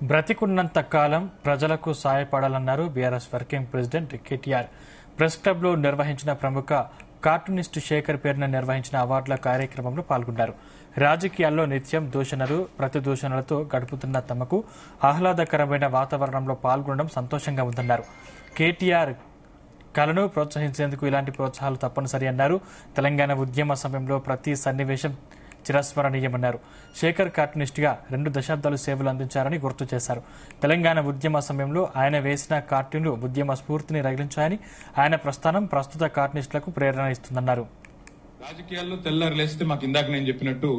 బ్రతికున్నంత కాలం ప్రజలకు సాయపడాలన్నారు BRS working president KTR. Press క్లబ్లో నిర్వహించిన ప్రముఖ కార్టూనిస్టు శేఖర్ పేరున నిర్వహించిన అవార్డుల కార్యక్రమంలో పాల్గొన్నారు. రాజకీయాల్లో నిత్యం దూషణలు, ప్రతిదూషణలతో గడుపుతున్న తమకు ఆహ్లాదకరమైన వాతావరణంలో పాల్గొనడం సంతోషంగా ఉందన్నారు. కేటీఆర్ కళను ప్రోత్సహించేందుకు ఇలాంటి ప్రోత్సాహాలు తప్పనిసరి అన్నారు. తెలంగాణ ఉద్యమ సమయంలో ప్రతి సన్నివేశం చిరస్మరణీయమన్నారు. శేఖర్ కార్టూనిస్టుగా 2 దశాబ్దాలు సేవలు అందించారని గుర్తు చేశారు. తెలంగాణ ఉద్యమ సమయంలో ఆయన వేసిన కార్టూన్లు ఉద్యమ స్ఫూర్తిని రగిలించాయని, ఆయన ప్రస్థానం ప్రస్తుత కార్టూనిస్టులకు ప్రేరణ ఇస్తుందన్నారు. రాజకీయాల్లో తెల్లారు లేస్తే మాకు ఇందాక నేను చెప్పినట్టు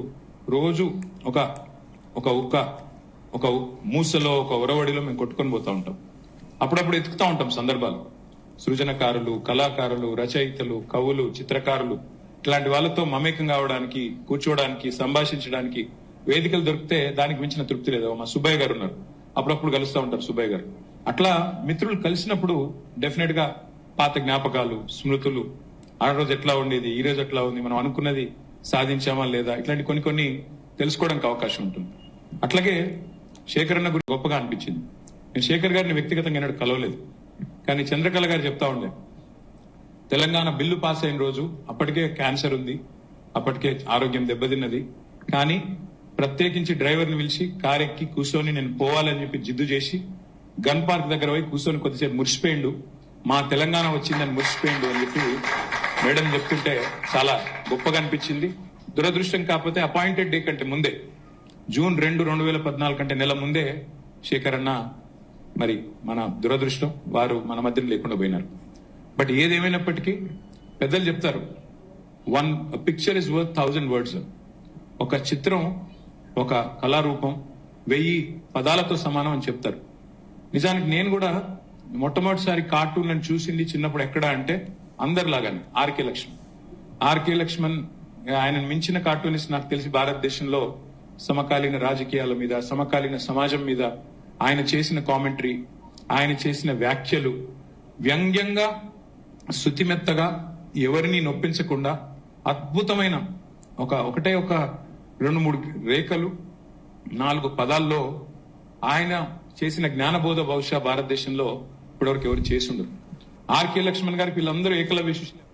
రోజు ఒక మూసలో ఒక ఉరవడిలో మేము కొట్టుకొని పోతా ఉంటాం. అప్పుడప్పుడు ఎత్తుకుతా ఉంటాం సందర్భాలు. సృజనకారులు, కళాకారులు, రచయితలు, కవులు, చిత్రకారులు ఇట్లాంటి వాళ్ళతో మమేకం కావడానికి, కూర్చోవడానికి, సంభాషించడానికి వేదికలు దొరికితే దానికి మించిన తృప్తి లేదు. మా సుబ్బయ్య గారు ఉన్నారు, అప్పుడప్పుడు కలుస్తూ ఉంటారు సుబ్బయ్య గారు. అట్లా మిత్రులు కలిసినప్పుడు డెఫినెట్ గా పాత జ్ఞాపకాలు, స్మృతులు, ఆ రోజు ఎట్లా ఉండేది, ఈ రోజు ఎట్లా ఉంది, మనం అనుకున్నది సాధించామా లేదా, ఇట్లాంటి కొన్ని తెలుసుకోవడానికి అవకాశం ఉంటుంది. అట్లాగే శేఖర్ అన్న గురించి గొప్పగా అనిపించింది. నేను శేఖర్ గారిని వ్యక్తిగతంగా ఎన్నడూ కలవలేదు, కానీ చంద్రకళ గారు చెప్తా ఉండే తెలంగాణ బిల్లు పాస్ అయిన రోజు అప్పటికే క్యాన్సర్ ఉంది, అప్పటికే ఆరోగ్యం దెబ్బతిన్నది, కానీ ప్రత్యేకించి డ్రైవర్ని పిలిచి కారెక్కి కూర్చొని నేను పోవాలని చెప్పి జిద్దు చేసి గన్ పార్క్ దగ్గర పోయి కూర్చొని కొద్దిసేపు మురిసిపోయిండు. మా తెలంగాణ వచ్చిందని మురిసిపోయిండు అని చెప్పి మేడం చెప్తుంటే చాలా గొప్పగా అనిపించింది. దురదృష్టం కాకపోతే అపాయింటెడ్ డే కంటే ముందే, జూన్ 2, 2014 కంటే నెల ముందే శేఖర్ అన్న మరి మన దురదృష్టం వారు మన మధ్యన లేకుండా పోయినారు. బట్ ఏదేమైనప్పటికీ పెద్దలు చెప్తారు, 1 పిక్చర్ ఇస్ వర్త్ 1000 వర్డ్స్. ఒక చిత్రం, ఒక కళారూపం 1000 పదాలతో సమానం అని చెప్తారు. నిజానికి నేను కూడా మొట్టమొదటిసారి కార్టూన్లను చూసింది చిన్నప్పుడు ఎక్కడ అంటే అందరిలాగానే ఆర్కే లక్ష్మణ్ ఆయన మించిన కార్టూనిస్ట్ నాకు తెలిసి భారతదేశంలో సమకాలీన రాజకీయాల మీద, సమకాలీన సమాజం మీద ఆయన చేసిన కామెంటరీ, ఆయన చేసిన వ్యాఖ్యలు వ్యంగ్యంగా, శుతిమెత్తగా, ఎవరిని నొప్పించకుండా అద్భుతమైన ఒకటే 2-3 రేఖలు, 4 పదాల్లో ఆయన చేసిన జ్ఞానబోధ బహుశా భారతదేశంలో ఇప్పటివరకు ఎవరు చేసుండరు. ఆర్కే లక్ష్మణ్ గారికి వీళ్ళందరూ ఏకలవ్య శిష్యులు.